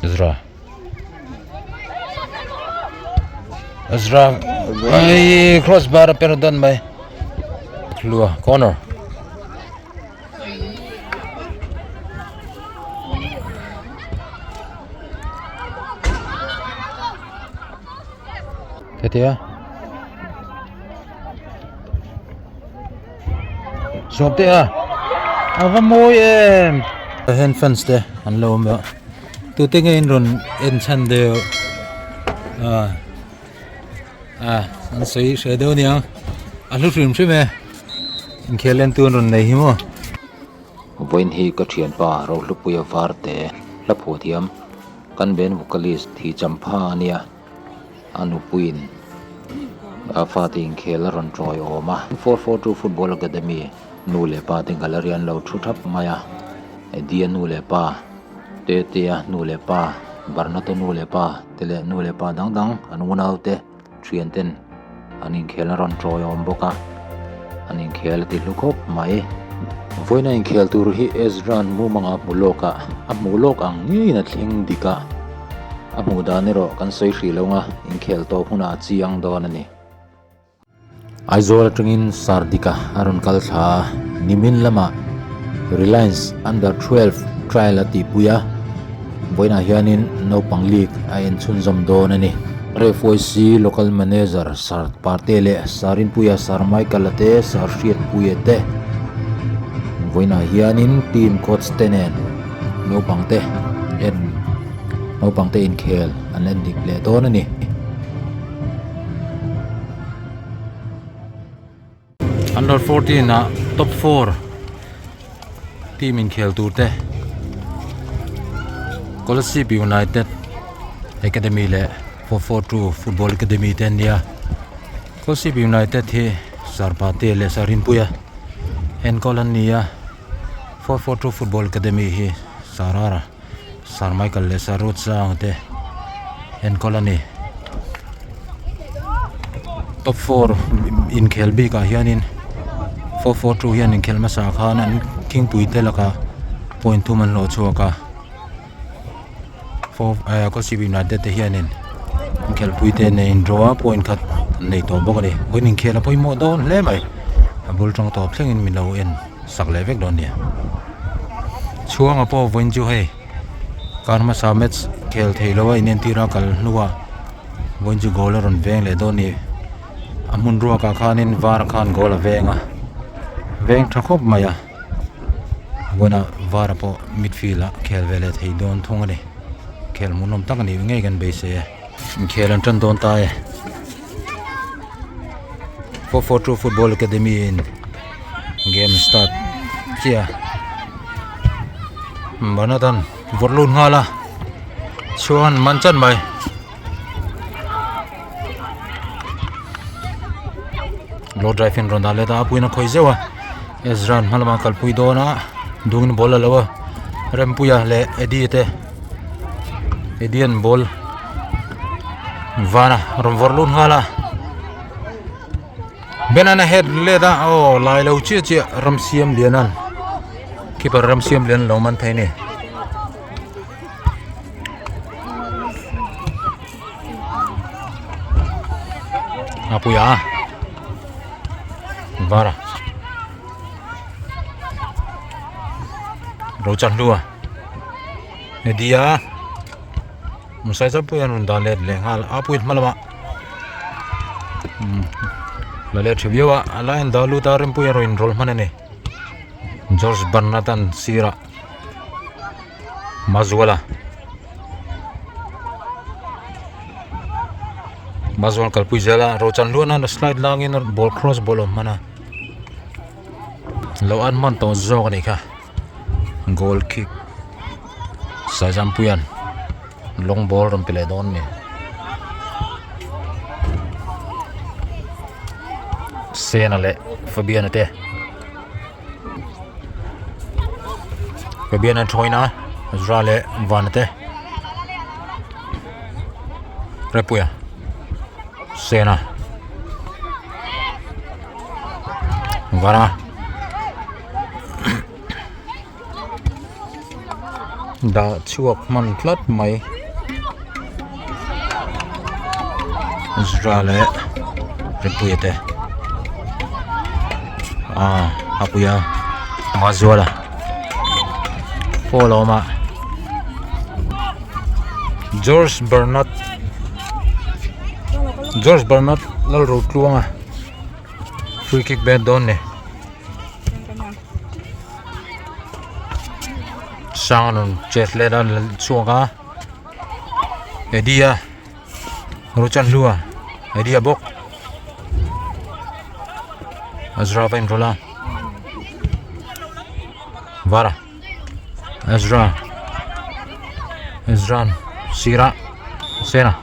Ezra ay crossbar pero done by Lua corner. Patea. Sopte avamoy hand fence de anlo ma tu te ngain ron en chan de an sei shadow niang alu rim chime in khelen tu ron nei hi mo Vawiin hi ka thianpa Rohlupuia Varte la phuah thiam kan Band Vocalist thi champha ania nupui fating khel ron troi oma 442 Football Academy nu le pa ting galarian lo thu thap maya dia nu le pa Patea nu le pa barnato nu le pa tele nu le pa dang dang anunau te thianten anin khel ron troi om boka anin khel ti lukhop mai voina in khel tur hi Ezra mu manga muloka amulok ang ni na thling dika amu danero kan sei hri longa in khel to huna chiang don ani aizol tringin sardika aron kaltha nimin lama Reliance under 12 trial atipuya voina hianin Naupang League ain chunjom don ani RFYC local manager Sir Partele Sir Rinpuia Sir Michael te Sir Rinpuia te voina hianin team coach tenen Naupang te in khel an en dik le don ani under 14 na top 4 team in khel tur te Kolasib United Academy le Four4Two Football Academy ten dia Kolasib United hi Sir Patea le Sir Rinpuia enkawl nia 442 Football Academy hi Sarara Sir Michael le Sir Rinpuia te enkawl ani top 4 in khel bi ka hianin 442 hian in khel ma sa khan an king pui te laka point 2 man lo chuaka Kolasib United te hianin in khel pui te ne in draw point khat nei to bokani hoin in khel poi mo don le mai bul tong top thleng in milo en sak le vek don nia chuang apo voin chu hei karma sa match khel theilowa inen tira kal nuwa voin chu goal ron veng le don ni amun ruwa ka khanin var khan goal venga veng thakop maya bona var po midfield khel vele thei don thongani khel munom takani ngei gan be se khel an tan don ta 442 Football Academy in game start kia manatan vorlun ngala chuan manchan mai low drive in ronda le da puina khoizewa Ezra malama kalpui dona dungin bola lawa Rinpuia le edian ball vana rom vorlun ngala benana head leda lai lo chi ramsiam lianan keeper ramsiam lian lo man thaini apuya vara rochan lua edia musai sapuyan undale le hal apuit malama lale thibiwa alain dalu ta Rinpuia ro enroll manane George Barnatan Sira Mazwala kalpui jala rochan luana na slide langin ball cross ball mana lo an man to zog ni ka goal kick sa jampuyan long ball rom pile don ni senale Fabian te Fabian thoina Ezra le vanate Rinpuia sena vara da chuak man tlat mai Ezra le Rinpuia te Apuia mazuala follow ma George Bernard lal Rohlupuia free kick band don ne sangun jet le dan chuaka edia Rohlupuia edia bawk Ezra vain rola Vara Ezra Sira Sena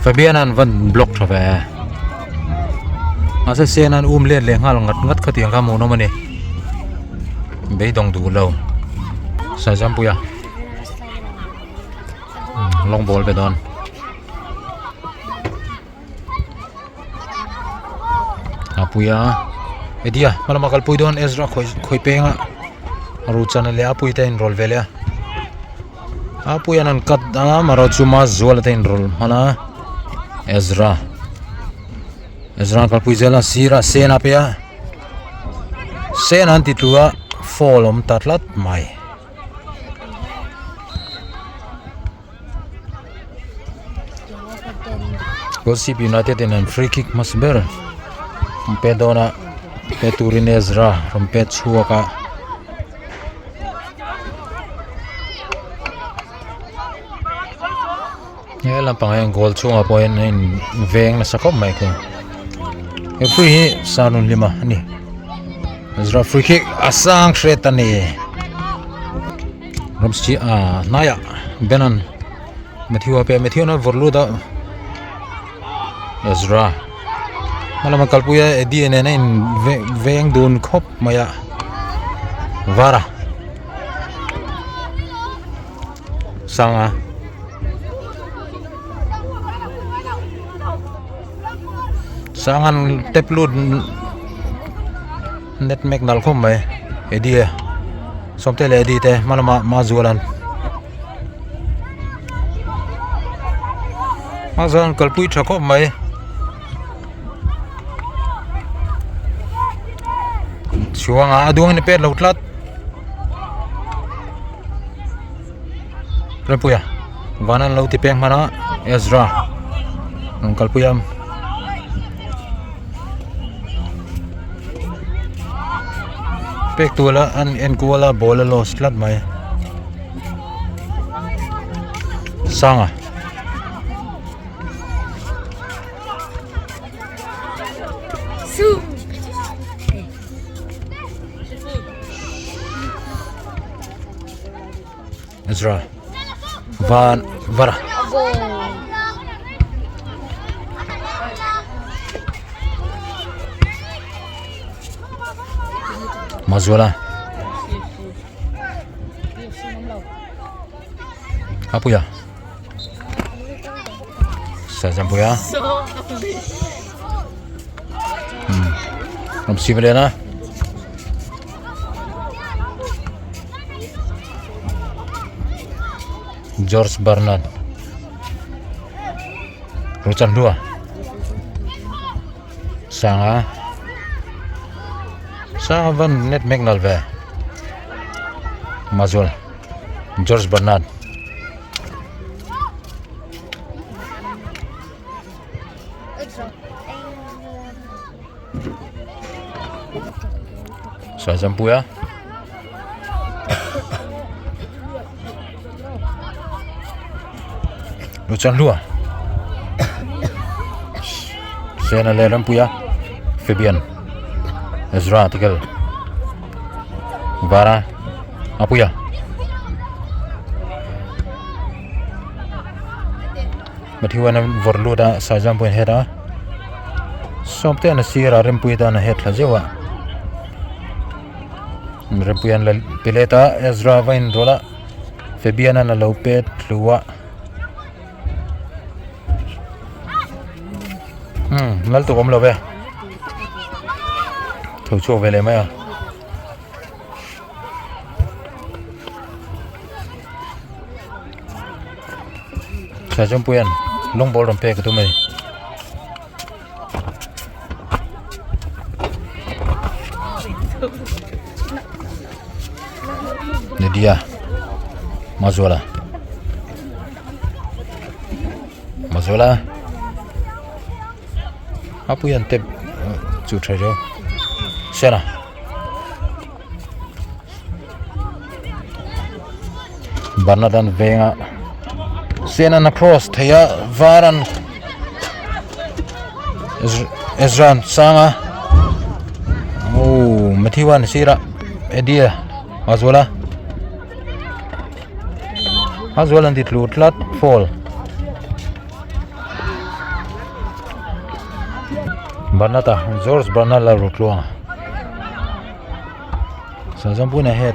Fabianan van block thave asa Senan le le ngal ngat khatiang ka mo no mani be dong du lo sa Rinpuia long ball be don Apuia edia malama kalpui don Ezra khoi penga aru chana le apui ta in roll vele Apuia nan kat maro chuma zual ta in roll mana Ezra kalpui zela Sira Sena pia Sena titlua folom tatlat mai Kolasib United in a free kick masber pedona peturin Ezra from Petchuaka Ela pang goal chunga point in veng na sakop mai ko free sanun lima ni Ezra free kick asang shretani Ramschi naya benan Matthew na vorluda Ezra malama kalpuia DNA in veng dun khop maya Vara sanga sangan teplud net mcnal khom mai edia somtele edite malama mazualan kalpui thakop mai chuanga aduang ni pet lautlat Rinpuia vanan lauti peng mana Ezra kalpuia pek tuala an enkawl bola lost lat mai sanga Ezra Vara mazuala Apuia sa Rinpuia Sibelena George Bernard Rohlupuia sanga van net mcnal ve mazul George Bernard sa Rinpuia Rohlupuia Sena le Rinpuia Fabian Ezra tikel Vara Apuia Matthew na vorluda sa Rinpuia heda somte na Sir Rinpuia na het lajewa Rinpuia la pileta Ezra vain rola Fabian na Varpekhlua ngal tu kom lo ve thâu chua về lấy mày à Sa champuyan long ball ram pe ka tu mai ne dia mazola apu yan tep chu thai jo sena Barnadan venga sena na cross thaya varan Ezra sanga mathiwan sira edia azwala dit lutlat fall Barnata George Barnala Rohlupuia Sazampuna head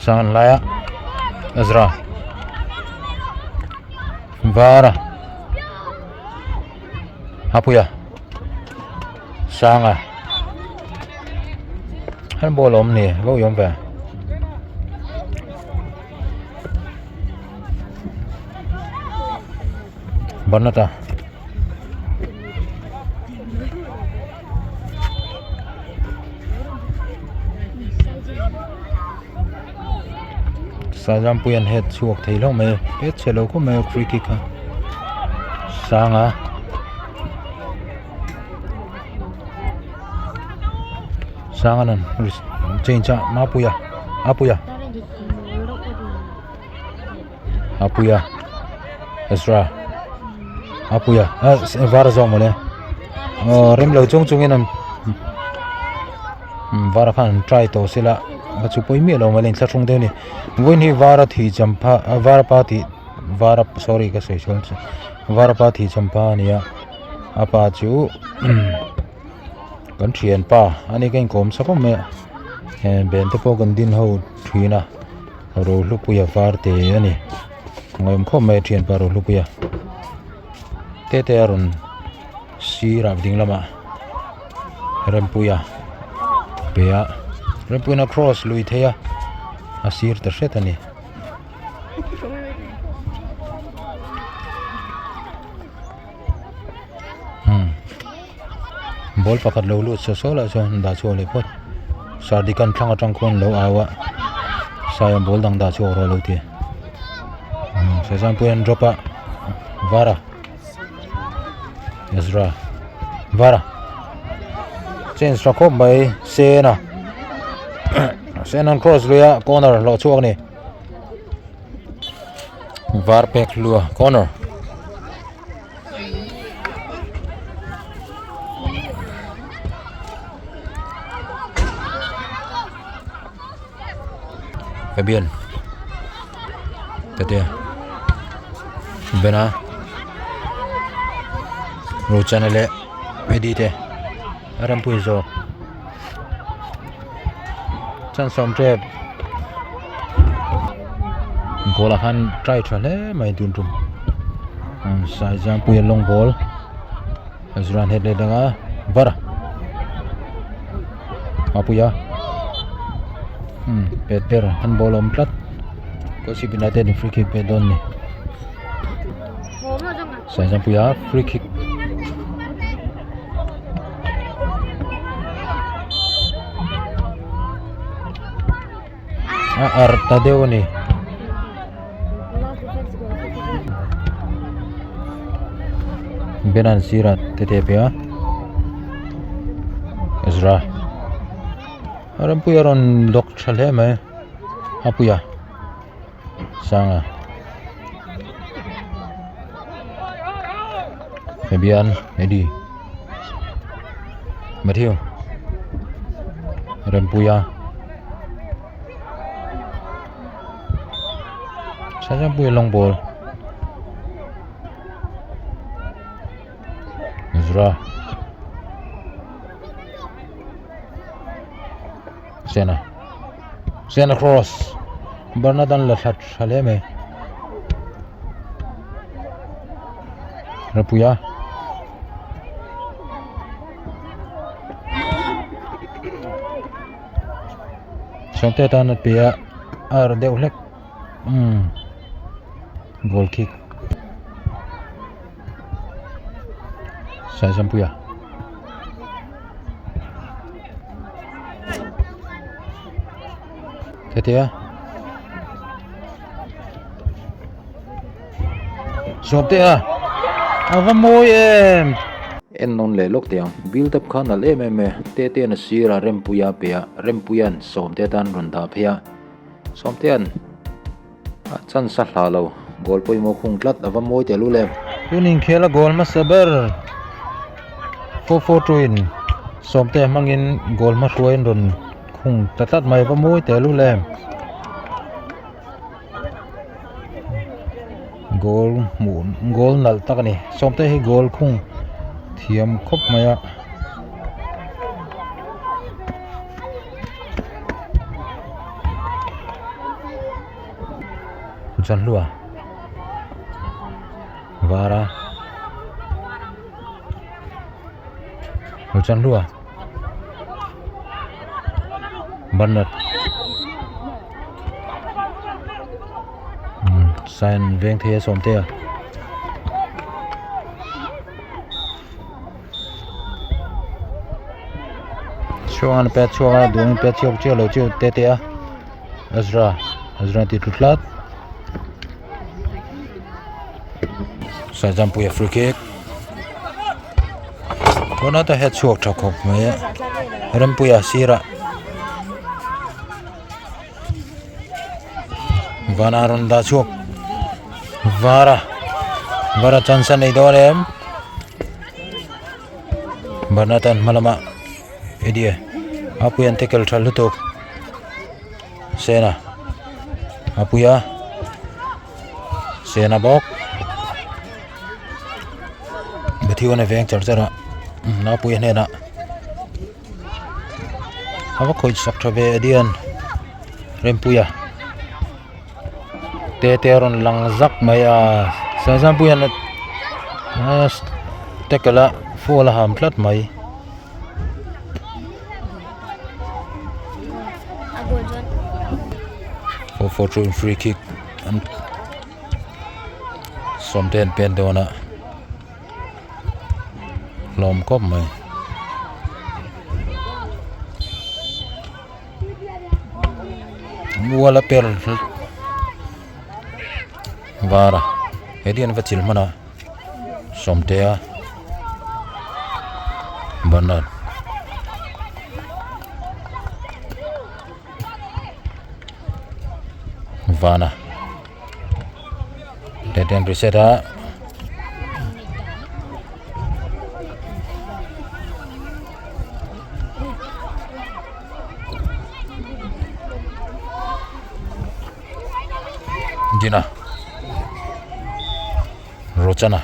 Sangan laya Ezra Vara Apuya Sanga Han bolom ni vô yom về Barnata Sajampuyan head suok thei lo me pet chelo ko me free kick ha Sanga Sanganan change mapuya Apuya Ezra Apuya vara zong mole rem lo chung inam vara khan try to sila chu poi mi lo malen tla chung de ni when he vara thi champha vara pati vara sorry ka sei chol vara pati champha nia apa chu kan thianpa ani kan kom sapom me ben te po kan din ho thina Rohlupuia Varte ani ngaihawm khom me thianpa Rohlupuia te arun sira ding lama Rinpuia Patea Rinpuia cross lui thaya asir ta setani bol pakat lo lu so la so da cho le pot sardikan thanga tangkhon lo awa sayam bol dang da cho ro lo ti sa champuyan dropa vara Ezra vara change rakop mai sena cross luya corner lo chuak ni Varpekhlua corner Fabian Patea Bena Rochanele Edite Rinpuia Chan som trep Gola khan try chale mai tun tum sai Rinpuia long ball Ezra head le danga vara Apuya Peter han bolom plat Kolasib United free kick pedon ni sai Rinpuia free kick Tadeo ni Benan sirat tetepia Ezra Rinpuia ron lok chale mai Apuya Sanga Fabian Edi Matthew Rinpuia Rinpuia long ball Ezra Sena cross Barnadan la that chale me Rinpuia Sante tanat pia deuh hlek goal kick Sir Rinpuia Patea Patea avamoi en non le lok tiang build up khan al te na sira Rinpuia pia Rinpuian somte tan run da phia somtean chan sa hlalo gol poi mo khung tlat avamoi te lu le tunin khela gol ma sabar 4-4 in somte mangin gol ma hruain run khung tlat mai avamoi te lu le gol nal takani somte hi gol khung thiam khop maya chan lua vara chan lua banat sign veng thia somte chuan pet chuan dung pet chok chelo chu Patea Ezra ti tutlat Sir Rinpuia free kick kona ta head chok thakop mai Rinpuia sira vana ronda chok vara chansa nei dorem banatan malama idea apuyan tackle thalutok sena apuya sena bawk bethiwana veng charjara na puya nena hawa khoi sakthave adian Rinpuia teron lang zak maya Sir Rinpuia na tackle fola ham tlat mai 4-4 free kick and somten pen dona lom kop mai wala per vara hedian vachil mana somtea banan vana deden reseta dina rochana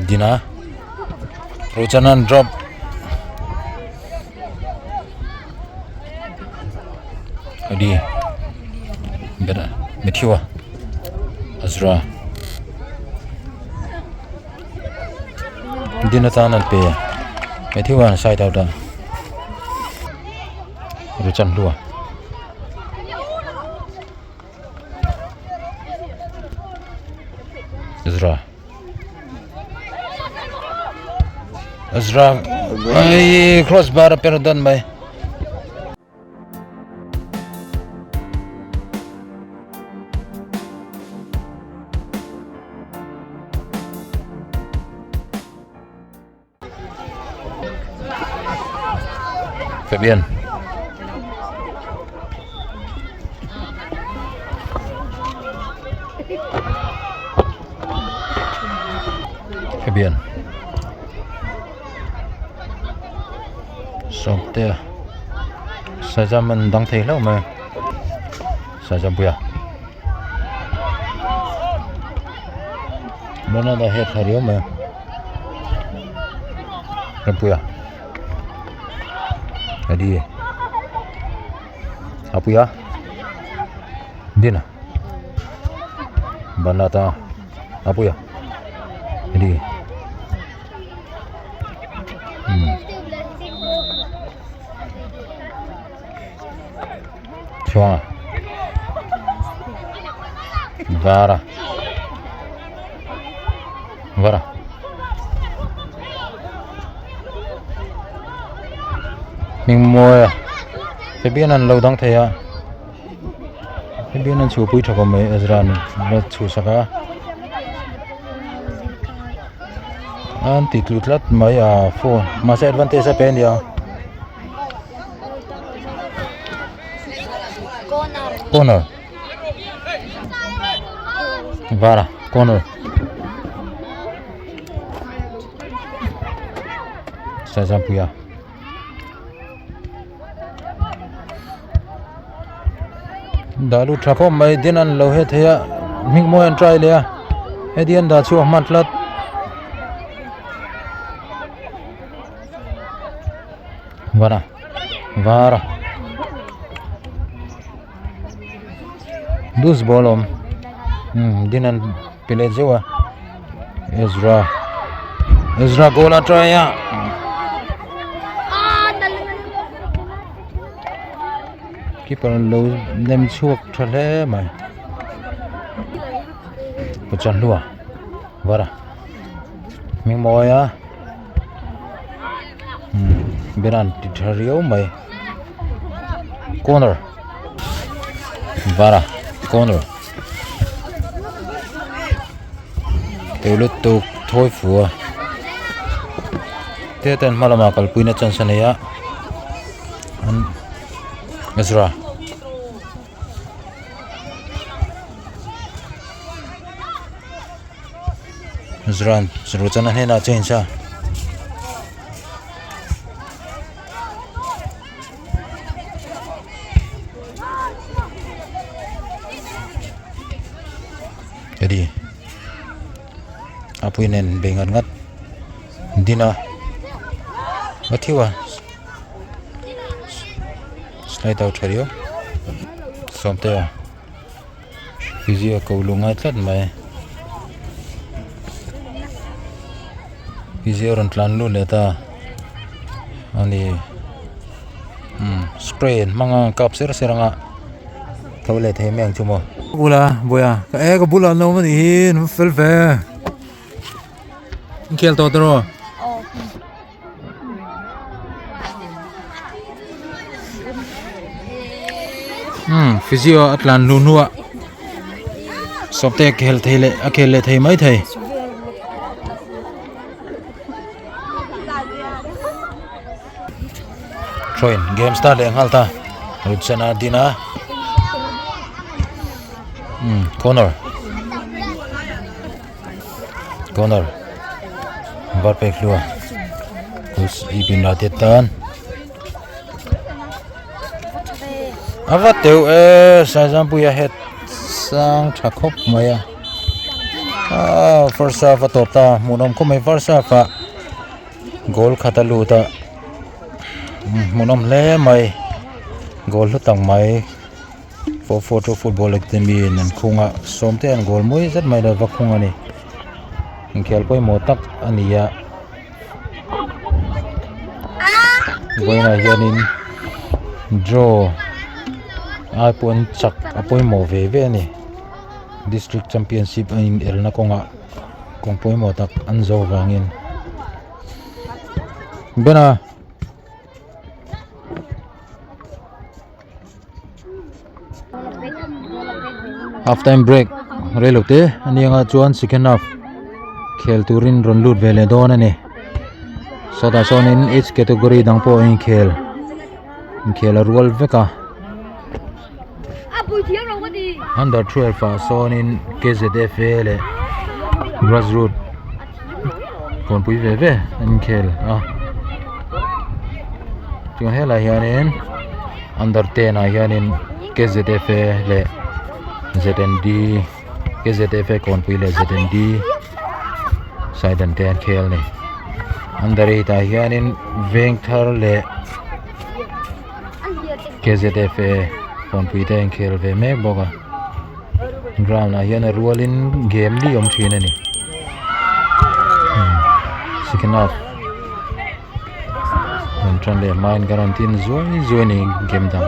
dina rochana drop adi beda methiwa Ezra dina tanal pe methiwa side out da ruchan lua Ezra ai crossbar pero dan mai Fabian somte saja mendang thei lo ma Sir Rinpuia mana da head hario ma Rinpuia adi apuya dina banata apuya adi Chuang Vara Vara mình mua cái biên ăn lâu đắng thế à cái biên ăn chùa bụi thằng có mấy Ezra nó chùa saka anh tịt lụt lát mấy à phone mà sẽ advantage sẽ pen đi à corner Vara corner Sir Rinpuia dalu trapo mai din an lo he thea ming mo an try le he dian da chu man tlat Vara Vara dus bolom din an pile jewa Ezra goal try ya keeper low nem chuak thale mai pachan lua Vara ming moya beran tithario mai corner Vara corner teulut tu thoi phuah te ten malama kalpuina chansanaya an Ezra serutan he na change sa jadi apuinen bengat ngat dina athiwa slide out thario somte physio ko lungai tlat mai physio ran tlan lu leta ani spray manga kap seranga thole the meng chumo bula boya ka ko bula no mani hin fel fe khel to tro physio atlan lu nuwa somte khel thele akhele thei mai thei Troin game start leng halta rutsana dina corner Varpekhlua kus ibin ratetan avat teu Sir Rinpuia het sang thakop maya first half atopta munom ko mai first half goal khatalu ta munom le mai goal lutang mai Four4Two football academy nan khunga somte an goal moi zat mai da vakhunga ni khel poi motak ania goina hianin draw apon chak apoi mo ve ni district championship in elna konga kongpoi mo tak anzo wangin bena half time break relokte anianga chuan second half khel turin ronlut vele don ani soda sonin each category dangpo in khel rual veka under 12 sonin KZF le grassroot konpui ve in khel chung hela hianin under 10 hianin KZF le ZND KZF konpui le ZND saidan 10 khel ni under 8 hianin vengthar le KZF konpui te khel ve me boga ground hian rualin game li om thina ni second half tran le main guarantee zoi ni game dang